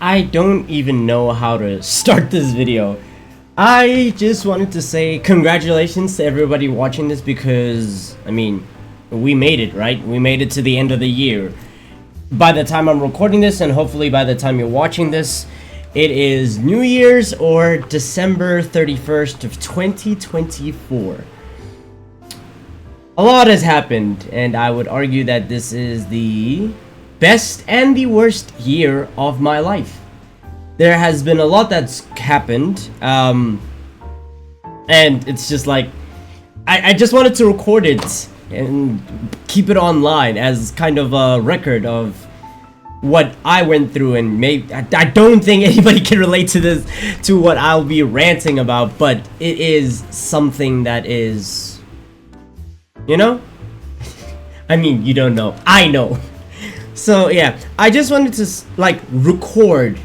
I don't even know how to start this video. I just wanted to say congratulations to everybody watching this because, I mean, we made it, right? We made it to the end of the year. By the time I'm recording this, and hopefully by the time you're watching this, it is New Year's or December 31st of 2024. A lot has happened, and I would argue that this is the best and the worst year of my life. There has been a lot that's happened, and it's just like, I just wanted to record it and keep it online as kind of a record of what I went through, and maybe I don't think anybody can relate to this, to what I'll be ranting about, but it is something that is, you know? I mean, you don't know. I know. So yeah, I just wanted to like record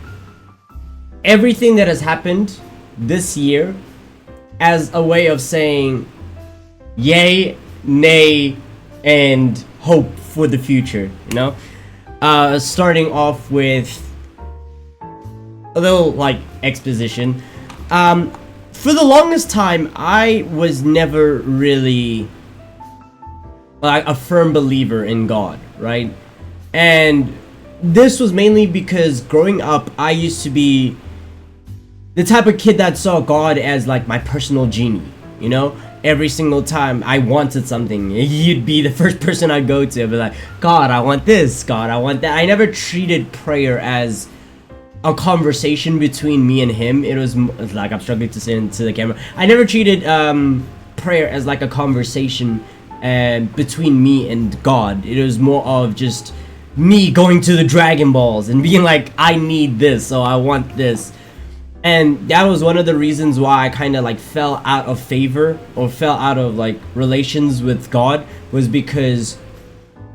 everything that has happened this year as a way of saying yay, nay, and hope for the future, you know? Starting off with a little like exposition. For the longest time, I was never really like a firm believer in God, right? And this was mainly because growing up, I used to be the type of kid that saw God as like my personal genie, you know? Every single time I wanted something, you'd be the first person I'd go to. I'd be like, God, I want this. God, I want that. I never treated prayer as a conversation between me and him. It was like, I'm struggling to say into the camera. I never treated prayer as like a conversation between me and God. It was more of just me going to the Dragon Balls and being like, I need this, so I want this. And that was one of the reasons why I kind of like fell out of favor or fell out of like relations with God, was because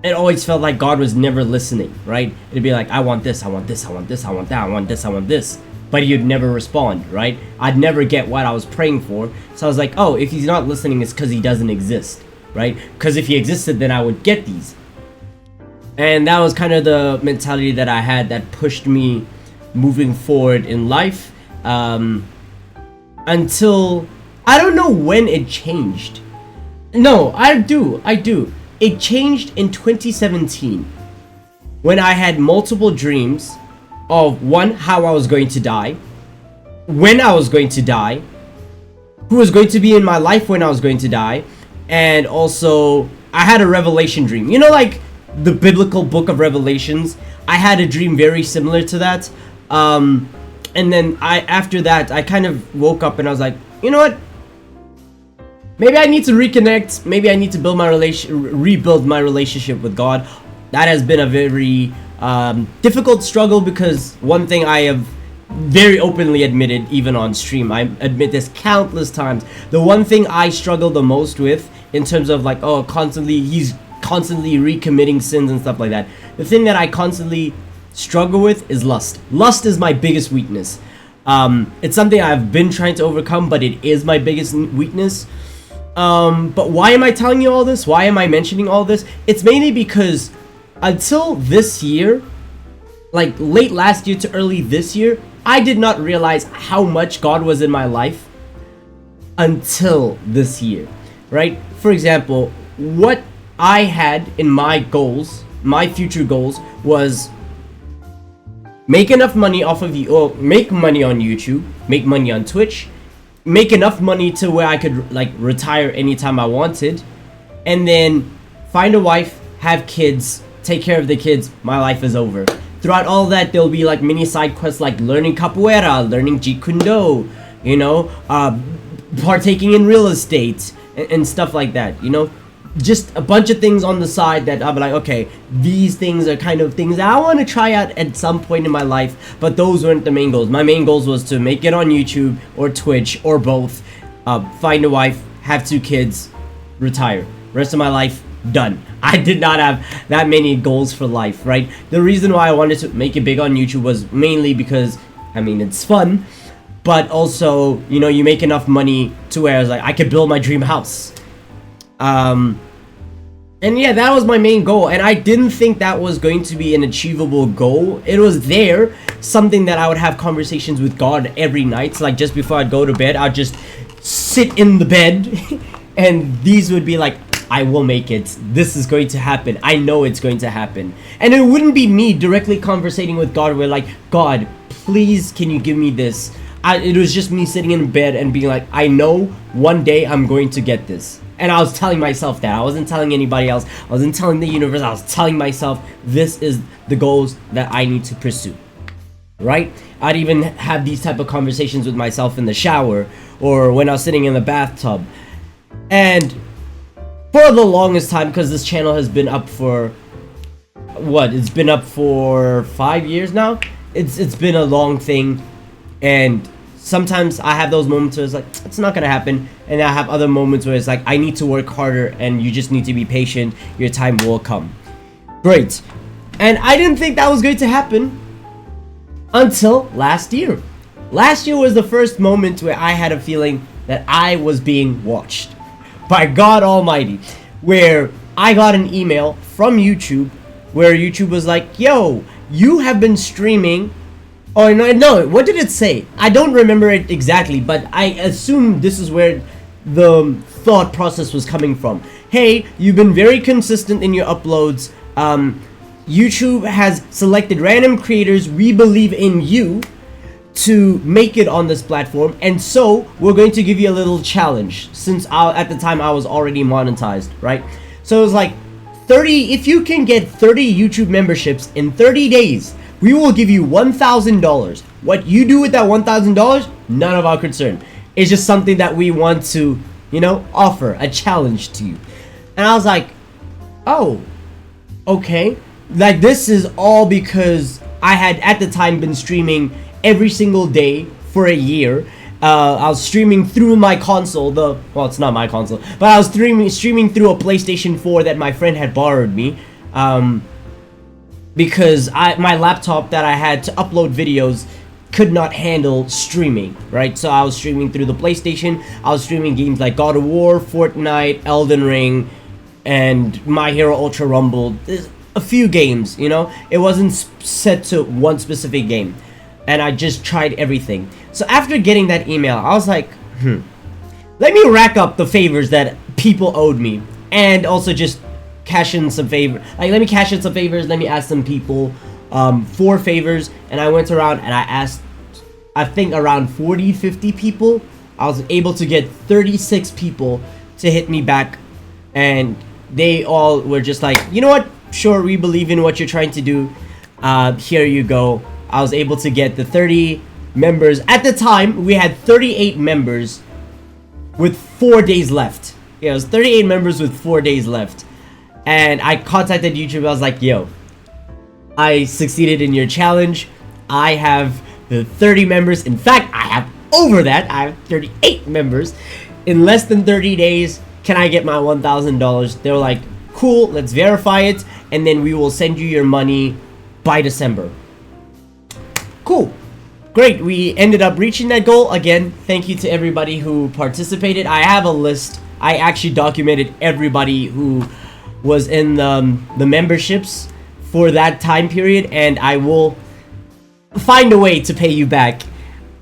it always felt like God was never listening, right? It'd be like, I want this, I want this, I want this, I want that, I want this, I want this. But he'd never respond, right? I'd never get what I was praying for. So I was like, oh, if he's not listening, it's because he doesn't exist, right? Because if he existed, then I would get these. And that was kind of the mentality that I had that pushed me moving forward in life. Until I don't know when it changed. No, I do. It changed in 2017 when I had multiple dreams of one, how I was going to die, when I was going to die, who was going to be in my life when I was going to die, and also I had a revelation dream. You know, like the biblical book of Revelations. I had a dream very similar to that. And then after that, I kind of woke up and I was like, you know what? Maybe I need to reconnect. Maybe I need to rebuild my relationship with God. That has been a very difficult struggle, because one thing I have very openly admitted, even on stream, I admit this countless times. The one thing I struggle the most with in terms of like, he's constantly recommitting sins and stuff like that. The thing that I constantly struggle with is lust. Lust is my biggest weakness. It's something I've been trying to overcome, but it is my biggest weakness. But why am I telling you all this? Why am I mentioning all this? It's mainly because until this year, like late last year to early this year, I did not realize how much God was in my life until this year, right? For example, what I had in my goals, my future goals, was make enough money off of you, or make money on YouTube, make money on Twitch, make enough money to where I could like retire anytime I wanted, and then find a wife, have kids, take care of the kids. My life is over. Throughout all that, there'll be like mini side quests like learning capoeira, learning Jeet Kune Do, you know, partaking in real estate and stuff like that, you know. Just a bunch of things on the side that I'll be like, okay, these things are kind of things that I want to try out at some point in my life, but those weren't the main goals. My main goals was to make it on YouTube or Twitch or both, find a wife, have 2 kids, retire. Rest of my life, done. I did not have that many goals for life, right? The reason why I wanted to make it big on YouTube was mainly because, I mean, it's fun, but also, you know, you make enough money to where I was like, I could build my dream house. And yeah, that was my main goal, and I didn't think that was going to be an achievable goal. It was there, something that I would have conversations with God every night. So like just before I'd go to bed, I'd just sit in the bed and these would be like, I will make it. This is going to happen. I know it's going to happen. And it wouldn't be me directly conversating with God where like, God, please can you give me this? It was just me sitting in bed and being like, I know one day I'm going to get this. And I was telling myself that. I wasn't telling anybody else. I wasn't telling the universe. I was telling myself, this is the goals that I need to pursue. Right? I'd even have these type of conversations with myself in the shower or when I was sitting in the bathtub. And for the longest time, because this channel has been up for what? It's been up for 5 years now. It's been a long thing, and sometimes I have those moments where it's like, it's not gonna happen, and I have other moments where it's like, I need to work harder and you just need to be patient, your time will come. Great. And I didn't think that was going to happen until last year. Last year was the first moment where I had a feeling that I was being watched by God Almighty, where I got an email from YouTube where YouTube was like, yo, you have been streaming. Oh no, what did it say? I don't remember it exactly, but I assume this is where the thought process was coming from. Hey, you've been very consistent in your uploads. YouTube has selected random creators. We believe in you to make it on this platform, and so we're going to give you a little challenge, since at the time I was already monetized, right? So it was like 30, if you can get 30 YouTube memberships in 30 days, we will give you $1,000. What you do with that $1,000, none of our concern. It's just something that we want to, you know, offer a challenge to you. And I was like, oh, okay. Like, this is all because I had at the time been streaming every single day for a year. I was streaming through my console, well, it's not my console, but I was streaming through a PlayStation 4 that my friend had borrowed me, because my laptop that I had to upload videos could not handle streaming, right? So I was streaming through the PlayStation. I was streaming games like God of War, Fortnite, Elden Ring, and My Hero Ultra Rumble. There's a few games, you know? It wasn't set to one specific game. And I just tried everything. So after getting that email, I was like, let me rack up the favors that people owed me, and also just cash in some favors. Like, let me cash in some favors. Let me ask some people for favors. And I went around and I asked, I think around 40-50 people. I was able to get 36 people to hit me back, and they all were just like, you know what? Sure, we believe in what you're trying to do. Here you go. I was able to get the 30 members. At the time, we had 38 members with 4 days left. Yeah, it was 38 members with 4 days left. And I contacted YouTube. I was like, yo, I succeeded in your challenge. I have the 30 members. In fact, I have over that. I have 38 members. In less than 30 days, can I get my $1,000? They were like, cool, let's verify it, and then we will send you your money by December. Cool. Great. We ended up reaching that goal. Again, thank you to everybody who participated. I have a list. I actually documented everybody who was in the memberships for that time period, and I will find a way to pay you back.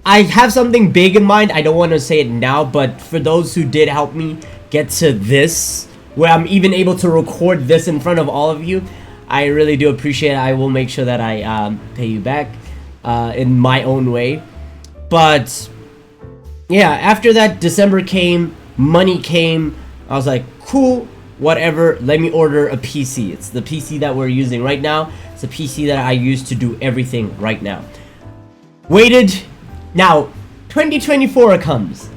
I have something big in mind. I don't want to say it now, but for those who did help me get to this, where I'm even able to record this in front of all of you, I really do appreciate it. I will make sure that I pay you back in my own way. But yeah, after that, December came, money came. I was like, cool, whatever, let me order a PC. It's the PC that we're using right now. It's a PC that I use to do everything right now. Waited. Now 2024 comes.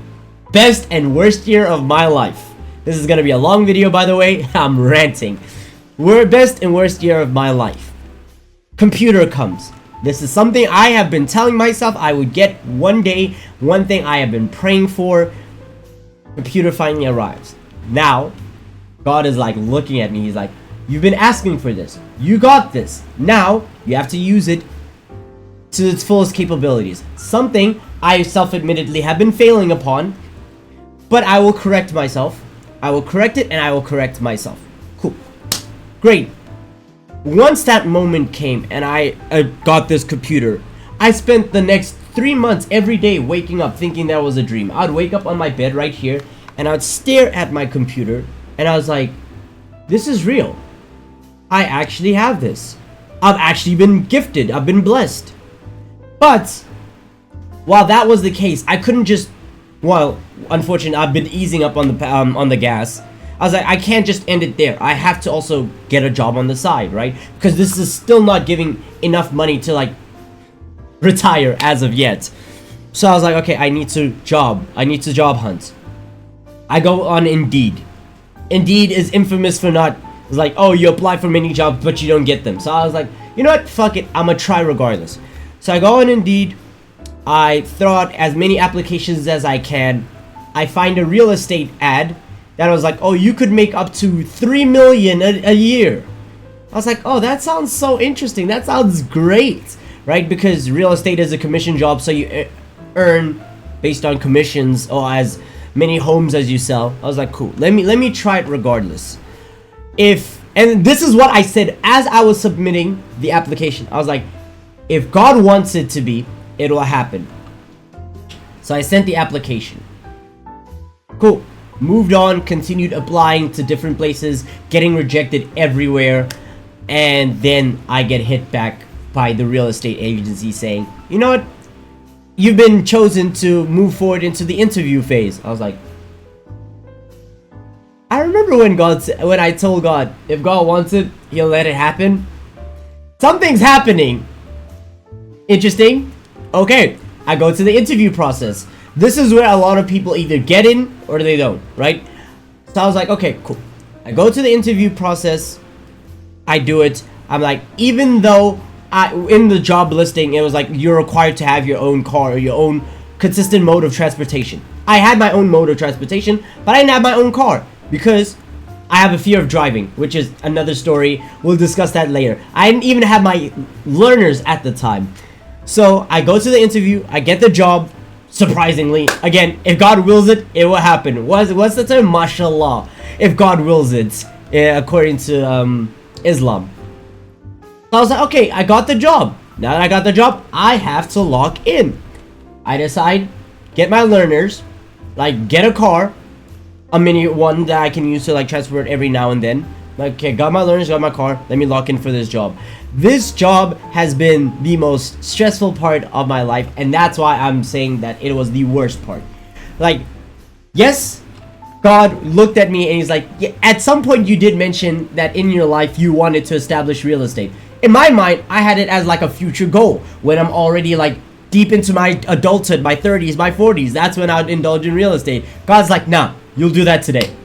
Best and worst year of my life. This is gonna be a long video, by the way. I'm ranting. Best and worst year of my life. Computer comes. This is something I have been telling myself I would get one day. One thing I have been praying for. Computer finally arrives. Now, God is like looking at me. He's like, you've been asking for this. You got this. Now, you have to use it to its fullest capabilities. Something I self-admittedly have been failing upon. But I will correct myself. I will correct it, and I will correct myself. Cool. Great. Once that moment came and I got this computer, I spent the next 3 months every day waking up thinking that was a dream. I'd wake up on my bed right here and I'd stare at my computer and I was like, this is real. I actually have this. I've actually been gifted. I've been blessed. But while that was the case, I couldn't just, well, unfortunately, I've been easing up on the gas. I was like, I can't just end it there. I have to also get a job on the side, right? Because this is still not giving enough money to like retire as of yet. So I was like, okay, I need to job hunt. I go on Indeed. Indeed is infamous for not, it's like, oh, you apply for many jobs but you don't get them. So I was like, you know what, fuck it, I'm gonna try regardless. So I go on Indeed, I throw out as many applications as I can. I find a real estate ad that was like, oh, you could make up to 3 million a year. I was like, oh, that sounds so interesting, that sounds great, right? Because real estate is a commission job, so you earn based on commissions or as many homes as you sell. I was like, cool, let me try it regardless. And this is what I said as I was submitting the application. I was like, if God wants it to be, it'll happen. So I sent the application. Cool. Moved on, continued applying to different places, getting rejected everywhere, and then I get hit back by the real estate agency saying, you know what? You've been chosen to move forward into the interview phase. I was like, I remember when I told God, if God wants it, he'll let it happen. Something's happening. Interesting. Okay, I go to the interview process. This is where a lot of people either get in or they don't, right? So I was like, okay, cool. I go to the interview process. I do it. I'm like, even though in the job listing, it was like, you're required to have your own car or your own consistent mode of transportation. I had my own mode of transportation, but I didn't have my own car because I have a fear of driving, which is another story. We'll discuss that later. I didn't even have my learners at the time. So I go to the interview, I get the job, surprisingly. Again, if God wills it, it will happen. What's the term? Mashallah. If God wills it, according to Islam. So I was like, okay, I got the job. Now that I got the job, I have to lock in. I decide, get my learners, like get a car, a mini one that I can use to like transport every now and then. Like, okay, got my learners, got my car, let me lock in for this job. This job has been the most stressful part of my life, and that's why I'm saying that it was the worst part. Like, yes, God looked at me and he's like, yeah, at some point you did mention that in your life you wanted to establish real estate. In my mind, I had it as like a future goal when I'm already like deep into my adulthood, my 30s, my 40s. That's when I'd indulge in real estate. God's like, nah, you'll do that today.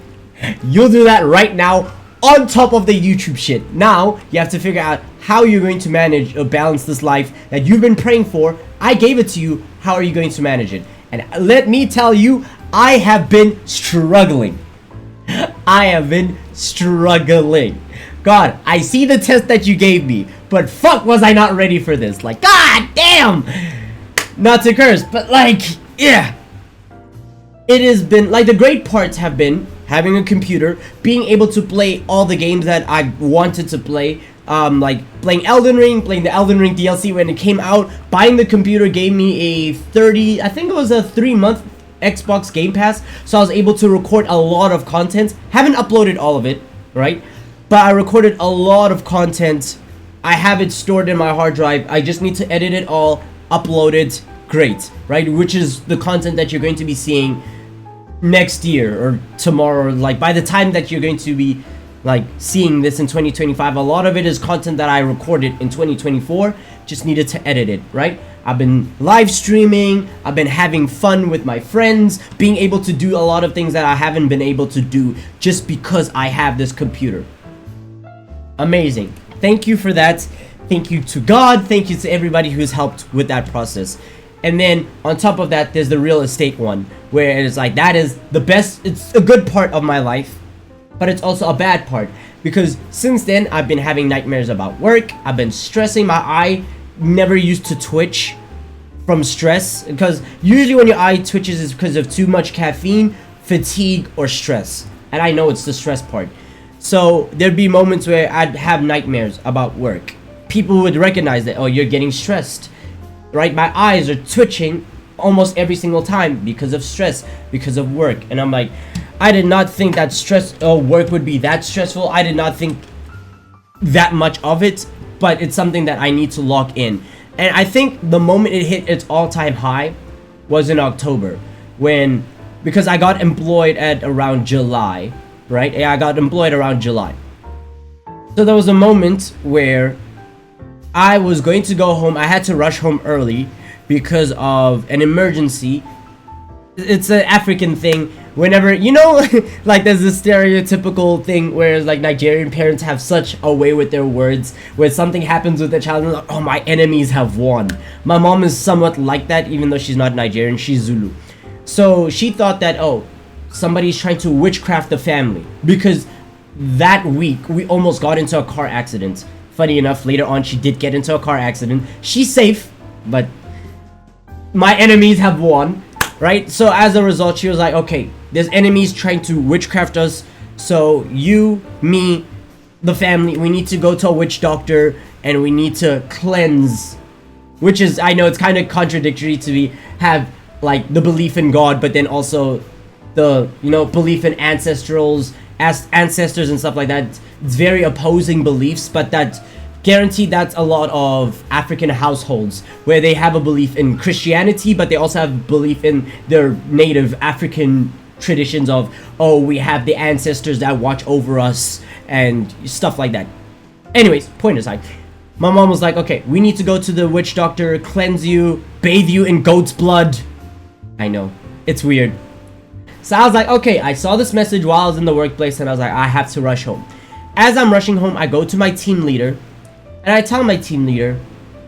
You'll do that right now on top of the YouTube shit. Now, you have to figure out how you're going to manage or balance this life that you've been praying for. I gave it to you. How are you going to manage it? And let me tell you, I have been struggling. I have been struggling. God, I see the test that you gave me, but fuck was I not ready for this. Like, god damn! Not to curse, but like, yeah. It has been, like, the great parts have been having a computer, being able to play all the games that I wanted to play, like playing Elden Ring, playing the Elden Ring DLC when it came out. Buying the computer gave me a 3-month Xbox Game Pass, so I was able to record a lot of content. Haven't uploaded all of it, right? But I recorded a lot of content. I have it stored in my hard drive. I just need to edit it all, upload it, great, right? Which is the content that you're going to be seeing next year or tomorrow. Like, by the time that you're going to be like seeing this in 2025, a lot of it is content that I recorded in 2024, just needed to edit it, right? I've been live streaming, I've been having fun with my friends, being able to do a lot of things that I haven't been able to do just because I have this computer. Amazing. Thank you for that. Thank you to God. Thank you to everybody who's helped with that process. And then on top of that, there's the real estate one, where it's like, that is the best, it's a good part of my life, but it's also a bad part, because since then I've been having nightmares about work. I've been stressing. My eye never used to twitch from stress, because usually when your eye twitches is because of too much caffeine, fatigue, or stress. And I know it's the stress part. So there'd be moments where I'd have nightmares about work. People would recognize that, oh, you're getting stressed, right? My eyes are twitching almost every single time because of stress, because of work. And I'm like, I did not think that work would be that stressful. I did not think that much of it, but it's something that I need to lock in. And I think the moment it hit its all-time high was in October, because I got employed at around July, right? Yeah, I got employed around July. So there was a moment where I was going to go home. I had to rush home early because of an emergency. It's an African thing. Whenever, like there's this stereotypical thing where like Nigerian parents have such a way with their words, where something happens with the child and like, oh, my enemies have won. My mom is somewhat like that, even though she's not Nigerian, she's Zulu. So she thought that, oh, somebody's trying to witchcraft the family, because that week we almost got into a car accident. Funny enough, later on she did get into a car accident. She's safe, but my enemies have won, right? So as a result, she was like, okay, there's enemies trying to witchcraft us, so you, me, the family, we need to go to a witch doctor and we need to cleanse. Which is, I know it's kind of contradictory to have like the belief in God, but then also the belief in ancestors and stuff like that. It's very opposing beliefs, but that guaranteed that's a lot of African households where they have a belief in Christianity, but they also have belief in their native African traditions of, oh, we have the ancestors that watch over us and stuff like that. Anyways, point aside, my mom was like, okay, we need to go to the witch doctor, cleanse you, bathe you in goat's blood. I know, it's weird. So I was like, okay, I saw this message while I was in the workplace and I was like, I have to rush home. As I'm rushing home, I go to my team leader and I tell my team leader,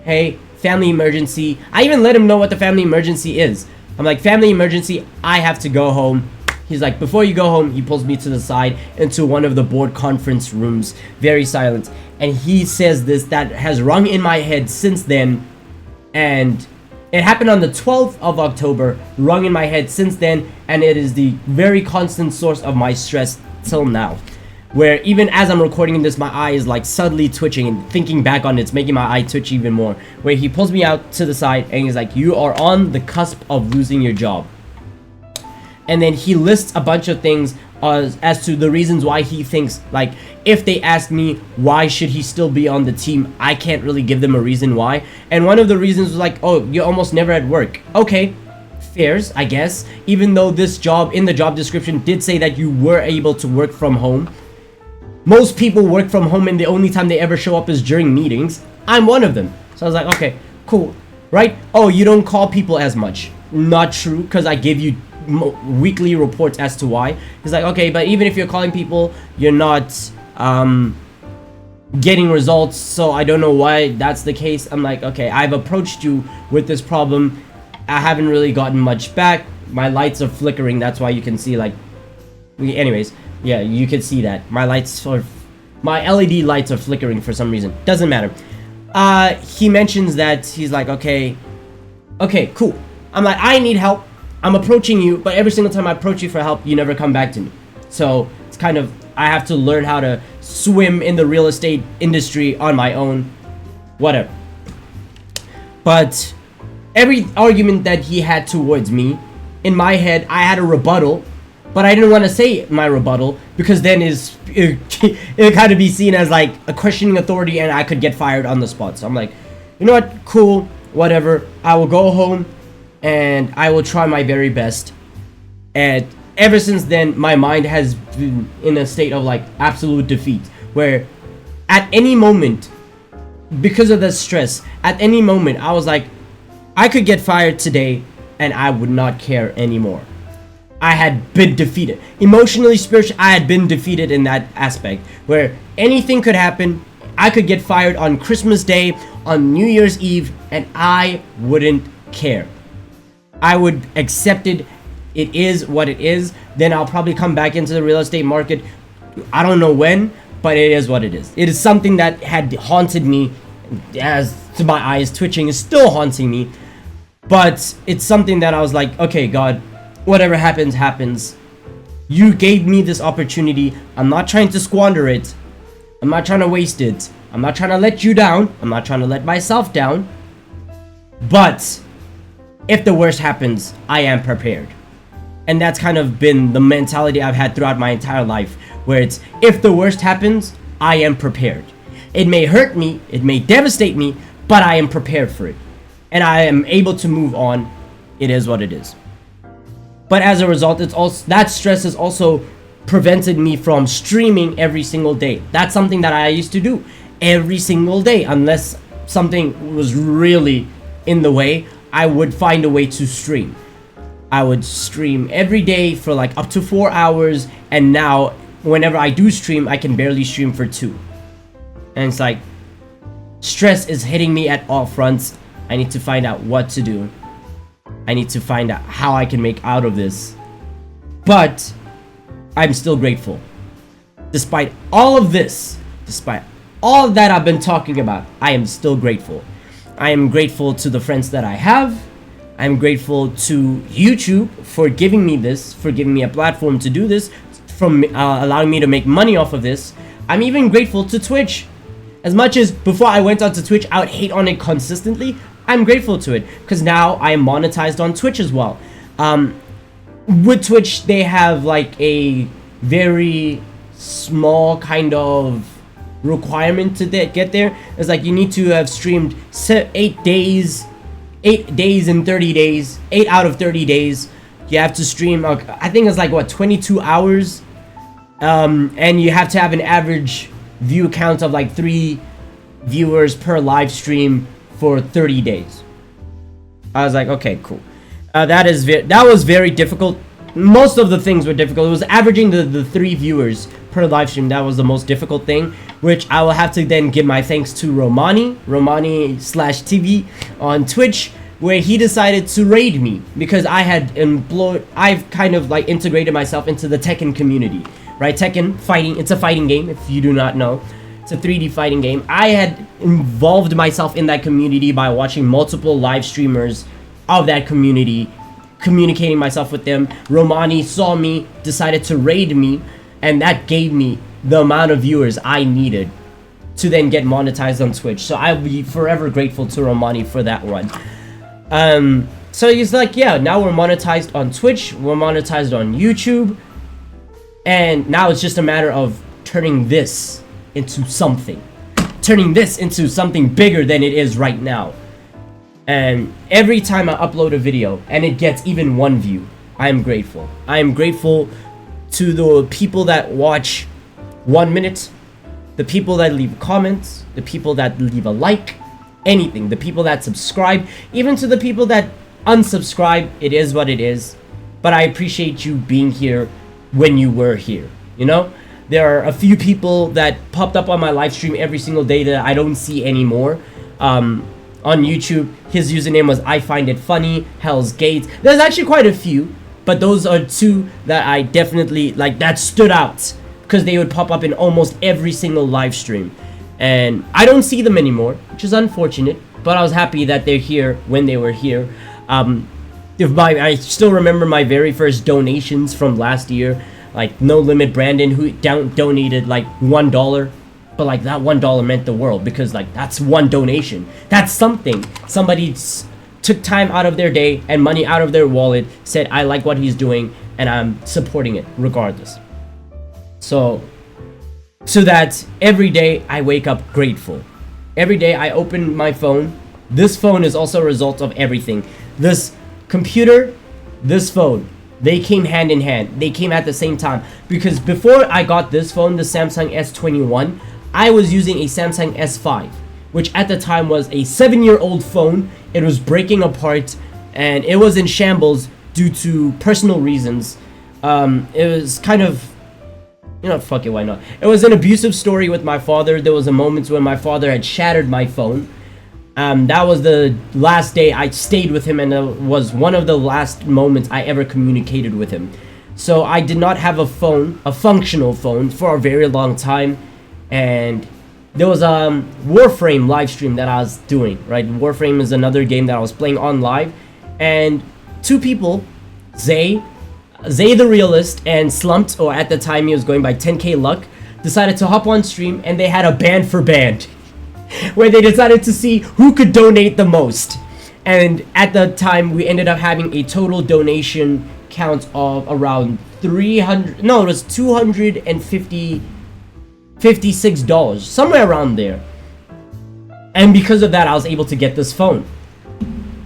hey, family emergency. I even let him know what the family emergency is. I'm like, family emergency, I have to go home. He's like, before you go home, he pulls me to the side into one of the board conference rooms, very silent. And he says this that has rung in my head since then. And it happened on the 12th of October, rung in my head since then. And it is the very constant source of my stress till now. Where even as I'm recording this, my eye is like subtly twitching, and thinking back on it's making my eye twitch even more. Where he pulls me out to the side and he's like, you are on the cusp of losing your job. And then he lists a bunch of things as to the reasons why he thinks, like, if they ask me why should he still be on the team, I can't really give them a reason why. And one of the reasons was like, oh, you're almost never at work. Okay, fairs, I guess. Even though this job, in the job description, did say that you were able to work from home. Most people work from home and the only time they ever show up is during meetings. I'm one of them. So I was like, okay, cool, right? Oh, you don't call people as much. Not true, because I give you weekly reports as to why. He's like, okay, but even if you're calling people, you're not getting results, so I don't know why that's the case. I'm like, okay, I've approached you with this problem. I haven't really gotten much back. My lights are flickering, that's why you can see, like, anyways, yeah, you can see that my LED lights are flickering for some reason. Doesn't matter. He mentions that he's like, okay, cool. I'm like, I need help. I'm approaching you, but every single time I approach you for help, you never come back to me. So it's kind of, I have to learn how to swim in the real estate industry on my own. Whatever. But every argument that he had towards me, in my head, I had a rebuttal, but I didn't want to say my rebuttal because then it kind of be seen as like a questioning authority and I could get fired on the spot. So I'm like, you know what? Cool, whatever. I will go home and I will try my very best. And ever since then, my mind has been in a state of like absolute defeat, where at any moment, because of the stress, at any moment I was like, I could get fired today and I would not care anymore. I had been defeated. Emotionally, spiritually, I had been defeated in that aspect, where anything could happen. I could get fired on Christmas Day, on New Year's Eve, and I wouldn't care. I would accept it. It is what it is. Then I'll probably come back into the real estate market. I don't know when, but it is what it is. It is something that had haunted me, as to my eyes twitching, is still haunting me. But it's something that I was like, okay, God, whatever happens, happens. You gave me this opportunity. I'm not trying to squander it. I'm not trying to waste it. I'm not trying to let you down. I'm not trying to let myself down. But if the worst happens, I am prepared. And that's kind of been the mentality I've had throughout my entire life, where it's, if the worst happens, I am prepared. It may hurt me, it may devastate me, but I am prepared for it. And I am able to move on. It is what it is. But as a result, it's also, that stress has also prevented me from streaming every single day. That's something that I used to do every single day. Unless something was really in the way, I would find a way to stream. I would stream every day for like up to 4 hours, and now whenever I do stream, I can barely stream for 2. And it's like, stress is hitting me at all fronts. I need to find out what to do. I need to find out how I can make out of this. But I'm still grateful. Despite all of this, despite all that I've been talking about, I am still grateful. I am grateful to the friends that I have. I'm grateful to YouTube for giving me this, for giving me a platform to do this, from allowing me to make money off of this. I'm even grateful to Twitch. As much as before I went onto Twitch, I would hate on it consistently, I'm grateful to it, because now I am monetized on Twitch as well. With Twitch, they have like a very small kind of requirement to get there. It's like you need to have streamed 8 days and 30 days, 8 out of 30 days. You have to stream, I think it's like what, 22 hours, and you have to have an average view count of like 3 viewers per live stream for 30 days. I was like, okay, cool. That was very difficult. Most of the things were difficult. It was averaging the 3 viewers per live stream. That was the most difficult thing, which I will have to then give my thanks to Romani/TV on Twitch, where he decided to raid me because I've kind of like integrated myself into the Tekken community, right? Tekken fighting, it's a fighting game if you do not know. It's a 3D fighting game. I had involved myself in that community by watching multiple live streamers of that community, communicating myself with them. Romani saw me, decided to raid me, and that gave me the amount of viewers I needed to then get monetized on Twitch. So I'll be forever grateful to Romani for that run. So he's like, yeah, now we're monetized on Twitch, we're monetized on YouTube, and now it's just a matter of turning this into something bigger than it is right now. And every time I upload a video and it gets even 1 view, I am grateful. I am grateful to the people that watch 1 minute, the people that leave comments, the people that leave a like, anything, the people that subscribe, even to the people that unsubscribe. It is what it is, but I appreciate you being here when you were here, you know? There are a few people that popped up on my live stream every single day that I don't see anymore. On YouTube, his username was I Find It Funny, Hell's Gates. There's actually quite a few, but those are 2 that I definitely, like, that stood out, because they would pop up in almost every single live stream. And I don't see them anymore, which is unfortunate, but I was happy that they're here when they were here. I still remember my very first donations from last year, like No Limit Brandon, who donated like $1, but like that $1 meant the world, because like that's 1 donation. That's something. Somebody took time out of their day and money out of their wallet, said I like what he's doing and I'm supporting it regardless. So that every day I wake up grateful. Every day I open my phone. This phone is also a result of everything. This computer, this phone, they came hand in hand. They came at the same time. Because before I got this phone, the Samsung S21, I was using a Samsung S5, which at the time was a 7-year-old phone. It was breaking apart and it was in shambles due to personal reasons. It was kind of, you know, fuck it, why not? It was an abusive story with my father. There was a moment when my father had shattered my phone. That was the last day I stayed with him, and it was one of the last moments I ever communicated with him. So I did not have a phone, a functional phone, for a very long time. And there was a Warframe live stream that I was doing, right? Warframe is another game that I was playing on live. And 2 people, Zay, Zay the Realist and Slumped, or at the time he was going by 10k Luck, decided to hop on stream, and they had a band for band where they decided to see who could donate the most. And at the time we ended up having a total donation count of around 300, no, it was $256, somewhere around there. And because of that, I was able to get this phone.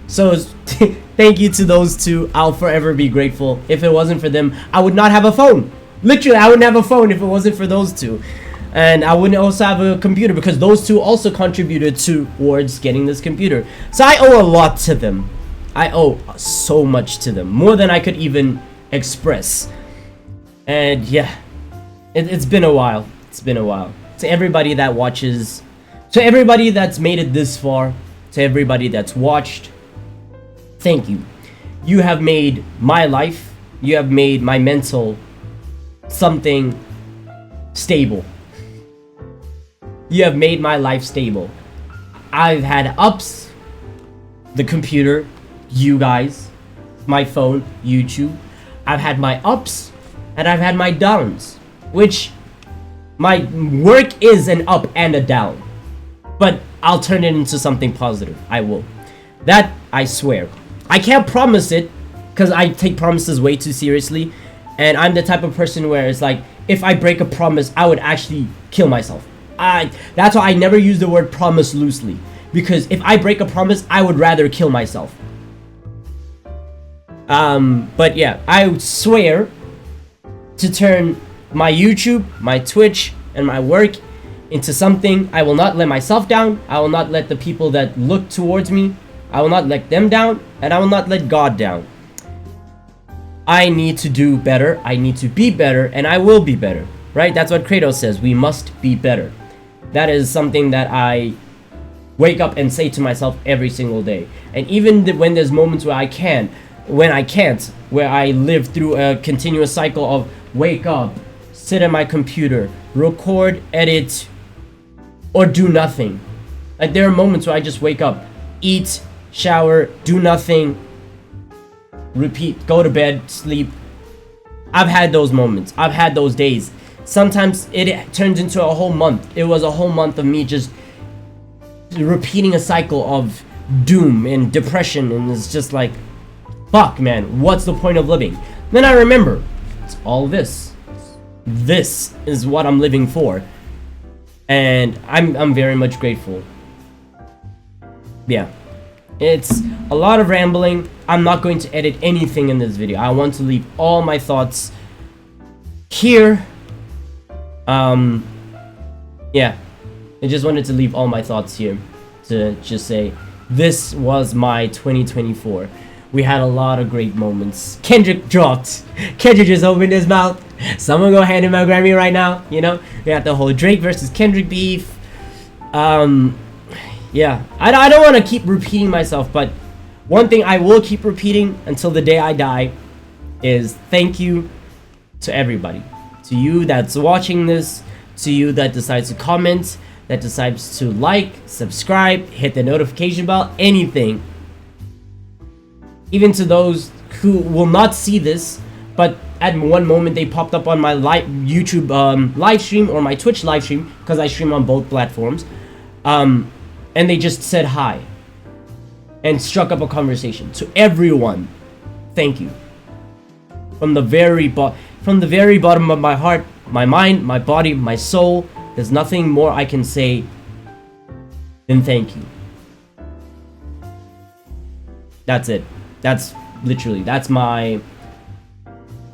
So thank you to those two. I'll forever be grateful. If it wasn't for them, I would not have a phone. Literally, I wouldn't have a phone if it wasn't for those two. And I wouldn't also have a computer, because those two also contributed towards getting this computer. So I owe a lot to them. I owe so much to them, more than I could even express. And yeah, it's been a while. It's been a while. To everybody that watches, to everybody that's made it this far, to everybody that's watched, thank you. You have made my life, you have made my mental something stable. You have made my life stable. I've had ups, the computer, you guys, my phone, YouTube. I've had my ups, and I've had my downs, which my work is an up and a down. But I'll turn it into something positive. I will. That, I swear. I can't promise it, because I take promises way too seriously. And I'm the type of person where it's like, if I break a promise, I would actually kill myself. That's why I never use the word promise loosely. Because if I break a promise, I would rather kill myself. But yeah, I swear to turn my YouTube, my Twitch, and my work into something. I will not let myself down. I will not let the people that look towards me, I will not let them down, and I will not let God down. I need to do better, I need to be better, and I will be better, right? That's what Kratos says, we must be better. That is something that I wake up and say to myself every single day. And even when there's moments where I can't, where I live through a continuous cycle of wake up, sit at my computer, record, edit, or do nothing. Like, there are moments where I just wake up, eat, shower, do nothing, repeat, go to bed, sleep. I've had those moments. I've had those days. Sometimes it turns into a whole month. It was a whole month of me just repeating a cycle of doom and depression, and it's just like, fuck, man, what's the point of living? Then I remember, it's all this. This is what I'm living for. And I'm very much grateful. Yeah. It's a lot of rambling. I'm not going to edit anything in this video. I want to leave all my thoughts here. Yeah. I just wanted to leave all my thoughts here to just say, this was my 2024. We had a lot of great moments. Kendrick dropped. Kendrick just opened his mouth. Someone go hand him a Grammy right now, you know? We got the whole Drake versus Kendrick beef. Yeah, I don't want to keep repeating myself, but one thing I will keep repeating until the day I die is thank you to everybody. To you that's watching this, to you that decides to comment, that decides to like, subscribe, hit the notification bell, anything. Even to those who will not see this, but at one moment they popped up on my YouTube live stream or my Twitch live stream, because I stream on both platforms. And they just said hi and struck up a conversation. To everyone, thank you. From the very bottom of my heart, my mind, my body, my soul, there's nothing more I can say than thank you. That's it. That's literally, that's my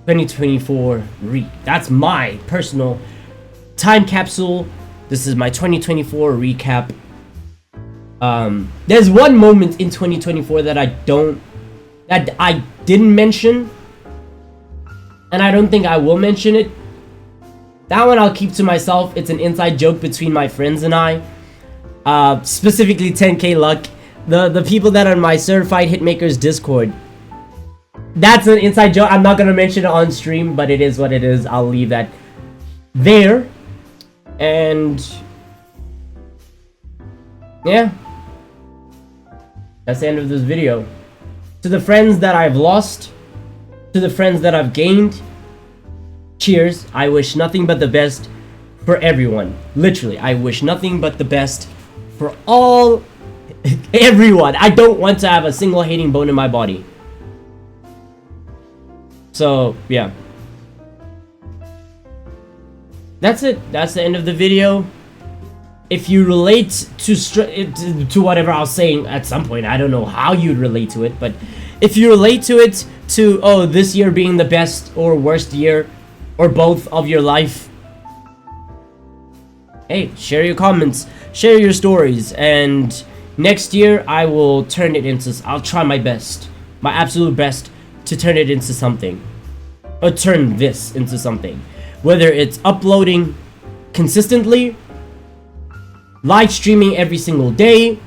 2024 that's my personal time capsule. This is my 2024 recap. There's one moment in 2024 that I didn't mention, and I don't think I will mention it. That one I'll keep to myself. It's an inside joke between my friends and I. Specifically 10k Luck. The people that are in my Certified Hitmakers Discord. That's an inside joke. I'm not gonna mention it on stream, but it is what it is. I'll leave that there. And yeah, that's the end of this video. To the friends that I've lost, To the friends that I've gained, cheers. I wish nothing but the best for everyone. Literally, I wish nothing but the best for everyone. I don't want to have a single hating bone in my body. So, yeah. That's it. That's the end of the video. If you relate to whatever I was saying at some point, I don't know how you'd relate to it, but if you relate to it, to, oh, this year being the best or worst year, or both of your life, hey, share your comments, share your stories, and next year I will turn it into, I'll try my best, my absolute best, to turn it into something, or turn this into something, whether it's uploading consistently, live streaming every single day,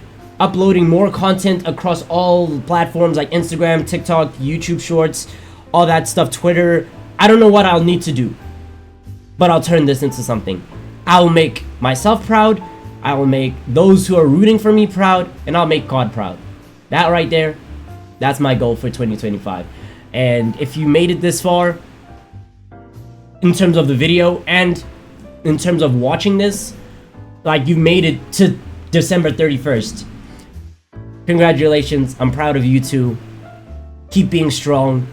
uploading more content across all platforms like Instagram, TikTok, YouTube Shorts, all that stuff, Twitter. I don't know what I'll need to do, but I'll turn this into something. I'll make myself proud, I will make those who are rooting for me proud, and I'll make God proud. That right there, that's my goal for 2025. And if you made it this far, in terms of the video, and in terms of watching this, like, you made it to December 31st. Congratulations, I'm proud of you too. Keep being strong,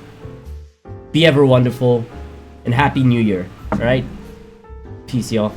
be ever wonderful, and Happy New Year, alright? Peace, y'all.